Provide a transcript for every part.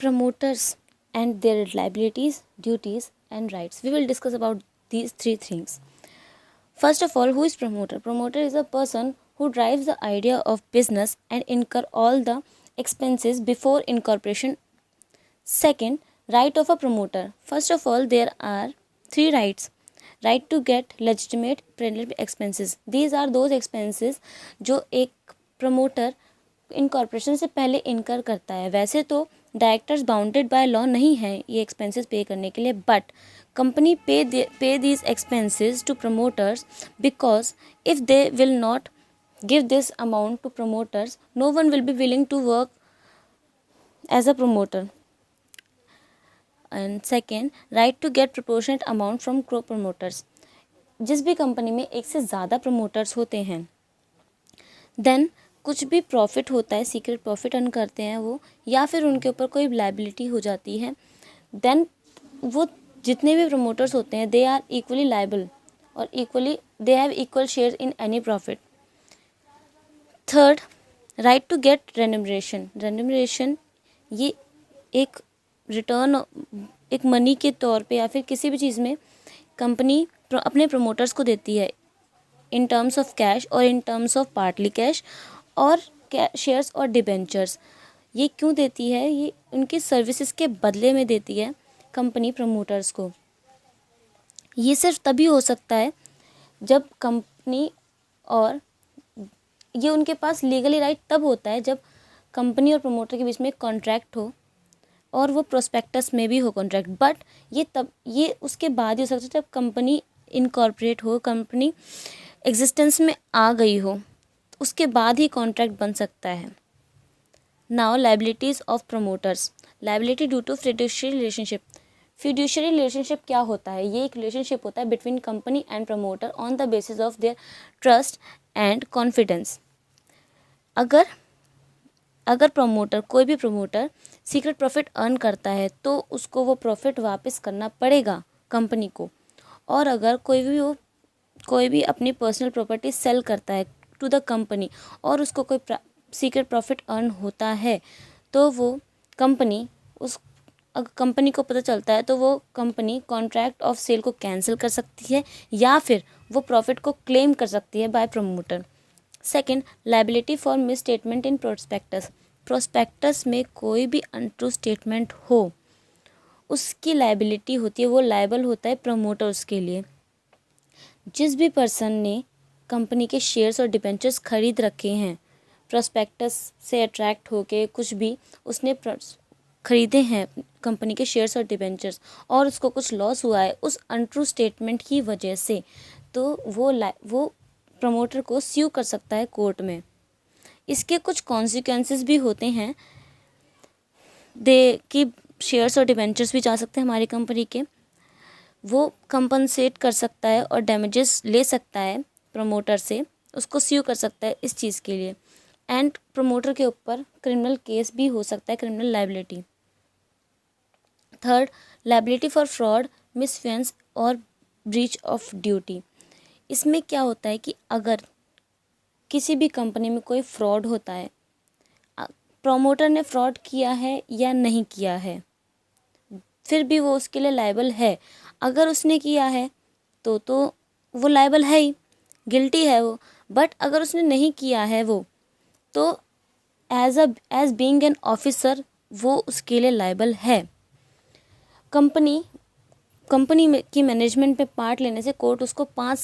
promoters and their liabilities, duties and rights. We will discuss about these three things. First of all, who is promoter? Promoter is a person who drives the idea of business and incur all the expenses before incorporation. Second, right of a promoter. First of all, there are three rights. Right to get legitimate preliminary expenses. These are those expenses जो एक promoter incorporation से पहले इनकर करता है. वैसे तो directors bounded by law नहीं है ये एक्सपेंसेस पे करने के लिए, but company pay these expenses to promoters because if they will not give this amount to promoters, no one will be willing to work as a promoter. And second, right to get proportionate amount from co-promoters. जिस भी company में एक से ज़्यादा promoters होते हैं, then कुछ भी प्रॉफिट होता है, सीक्रेट प्रॉफिट अर्न करते हैं वो, या फिर उनके ऊपर कोई लायबिलिटी हो जाती है, देन वो जितने भी प्रमोटर्स होते हैं दे आर इक्वली लायबल और equally they have equal share in any profit. Third, right to get remuneration. Remuneration ये एक रिटर्न, एक मनी के तौर पे या फिर किसी भी चीज़ में कंपनी अपने प्रमोटर्स को देती है इन टर्म्स ऑफ कैश और in terms of partly cash और शेयर्स और डिबेंचर्स. ये क्यों देती है? ये उनकी सर्विसेज के बदले में देती है कंपनी प्रमोटर्स को. ये सिर्फ तभी हो सकता है जब कंपनी, और ये उनके पास लीगली राइट तब होता है जब कंपनी और प्रमोटर के बीच में कॉन्ट्रैक्ट हो और वो प्रोस्पेक्टस में भी हो कॉन्ट्रैक्ट. बट ये उसके बाद ही हो सकता है जब कंपनी इनकॉर्पोरेट हो, कंपनी एग्जिस्टेंस में आ गई हो, उसके बाद ही कॉन्ट्रैक्ट बन सकता है. Now liabilities of promoters. Liability due to fiduciary relationship. Fiduciary relationship क्या होता है? ये एक रिलेशनशिप होता है between company and promoter on the basis of their trust and confidence. अगर प्रमोटर, कोई भी प्रमोटर सीक्रेट प्रॉफिट अर्न करता है तो उसको वो प्रॉफिट वापस करना पड़ेगा कंपनी को. और अगर कोई भी अपनी पर्सनल प्रॉपर्टी सेल करता है टू द कंपनी और उसको कोई सीक्रेट प्रॉफिट अर्न होता है तो वो कंपनी, अगर कंपनी को पता चलता है तो वो कंपनी कॉन्ट्रैक्ट ऑफ सेल को कैंसिल कर सकती है या फिर वो प्रॉफिट को क्लेम कर सकती है by promoter. Second, liability for misstatement in prospectus. Prospectus में कोई भी अनट्रू स्टेटमेंट हो उसकी लायबिलिटी होती है, वो लायबल होता है प्रमोटर उसके लिए. जिस भी पर्सन ने कंपनी के शेयर्स और डिबेंचर्स खरीद रखे हैं, प्रोस्पेक्टस से अट्रैक्ट होके कुछ भी उसने खरीदे हैं कंपनी के शेयर्स और डिबेंचर्स और उसको कुछ लॉस हुआ है उस अनट्रू स्टेटमेंट की वजह से, तो वो प्रमोटर को स्यू कर सकता है कोर्ट में. इसके कुछ कॉन्सिक्वेंसेस भी होते हैं कि शेयर्स और डिबेंचर्स भी जा सकते हैं हमारी कंपनी के, वो कंपनसेट कर सकता है और डैमेजेस ले सकता है प्रमोटर से, उसको स्यू कर सकता है इस चीज़ के लिए. एंड प्रमोटर के ऊपर क्रिमिनल केस भी हो सकता है, criminal liability. Third, liability for fraud, misfeasance और ब्रीच ऑफ ड्यूटी. इसमें क्या होता है कि अगर किसी भी कंपनी में कोई फ्रॉड होता है, प्रमोटर ने फ्रॉड किया है या नहीं किया है, फिर भी वो उसके लिए लायबल है. अगर उसने किया है तो वो लायबल है ही, गिल्टी है वो. बट अगर उसने नहीं किया है वो, तो एज बीइंग एन ऑफिसर वो उसके लिए लायबल है. कंपनी की मैनेजमेंट में पार्ट लेने से कोर्ट उसको 5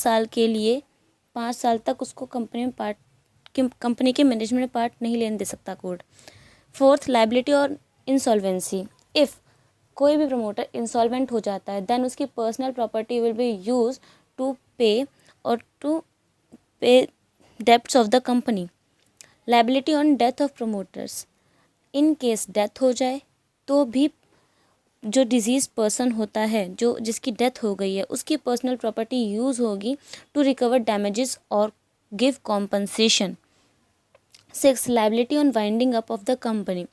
साल तक उसको कंपनी के मैनेजमेंट में पार्ट नहीं लेने दे सकता कोर्ट. फोर्थ, लायबिलिटी और इंसॉल्वेंसी. इफ़ कोई भी प्रमोटर इंसॉल्वेंट हो जाता है देन उसकी personal property will be use to pay debts of the company. Liability on death of promoters. In case death हो जाए तो भी जो डिजीज पर्सन होता है, जिसकी डेथ हो गई है, उसकी पर्सनल प्रॉपर्टी यूज़ होगी टू रिकवर डैमेजेस और give compensation. 6, liability on winding up of the company.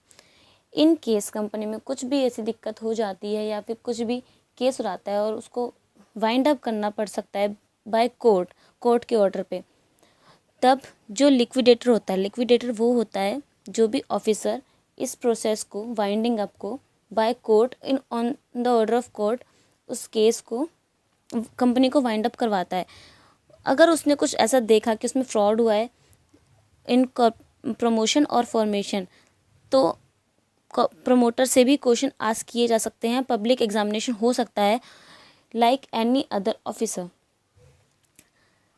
In case company में कुछ भी ऐसी दिक्कत हो जाती है या फिर कुछ भी केस रहता है और उसको वाइंड अप करना पड़ सकता है बाय कोर्ट के ऑर्डर पे, तब जो लिक्विडेटर होता है, लिक्विडेटर वो होता है जो भी ऑफिसर इस प्रोसेस को, वाइंडिंग अप को by court in on the order of court उस केस को कंपनी को वाइंड अप करवाता है। अगर उसने कुछ ऐसा देखा कि उसमें फ्रॉड हुआ है इन प्रमोशन और फॉर्मेशन, तो प्रमोटर से भी क्वेश्चन आस्क किए जा सकते हैं, पब्लिक एग्जामिनेशन हो सकता है like any other officer.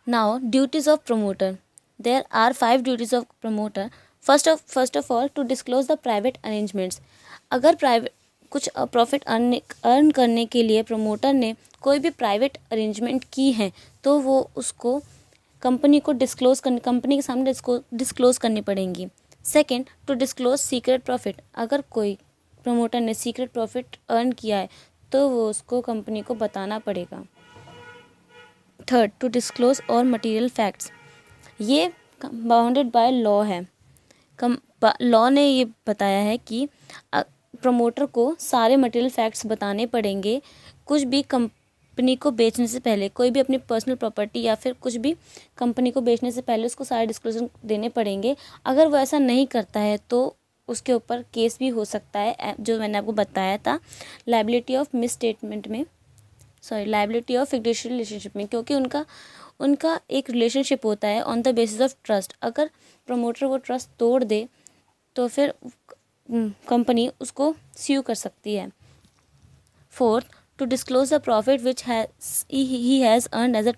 Now duties of promoter, there are 5 duties of promoter. First of all to disclose the private arrangements. अगर प्राइवेट कुछ प्रॉफिट अर्न करने के लिए प्रमोटर ने कोई भी प्राइवेट अरेंजमेंट की है तो वो उसको कंपनी के सामने डिस्क्लोज करनी पड़ेंगी। Second, to disclose secret profit. अगर कोई प्रमोटर ने सीक्रेट प्रॉफिट अर्न किया है तो वो उसको कंपनी को बताना पड़ेगा। थर्ड, टू डिस्क्लोज और मटेरियल फैक्ट्स। ये बाउंडेड बाय लॉ है। लॉ ने ये बताया है कि प्रमोटर को सारे मटेरियल फैक्ट्स बताने पड़ेंगे। कुछ भी कंपनी को बेचने से पहले, कोई भी अपनी पर्सनल प्रॉपर्टी या फिर कुछ भी कंपनी को बेचने से पहले उसको सारे डिस्क्लोजर देने पड़ेंगे। अगर वो ऐसा नहीं करता है तो उसके ऊपर केस भी हो सकता है, जो मैंने आपको बताया था लायबिलिटी ऑफ फिक्टिशियल रिलेशनशिप में, क्योंकि उनका एक रिलेशनशिप होता है on the basis of trust. अगर प्रमोटर वो ट्रस्ट तोड़ दे तो फिर कंपनी उसको स्यू कर सकती है। Fourth, to disclose the profit which he has earn as a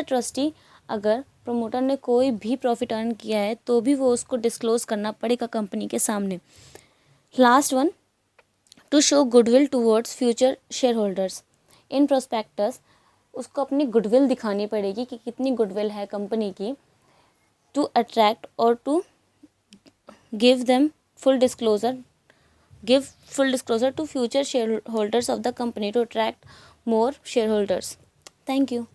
trustee. अगर प्रमोटर ने कोई भी प्रॉफिट अर्न किया है तो भी वो उसको डिस्क्लोज करना पड़ेगा कंपनी के सामने। Last one, to show goodwill towards future shareholders. In prospectus उसको अपनी गुडविल दिखानी पड़ेगी कि कितनी गुडविल है कंपनी की, टू अट्रैक्ट और to give full disclosure to future shareholders of the company to attract more shareholders. Thank you.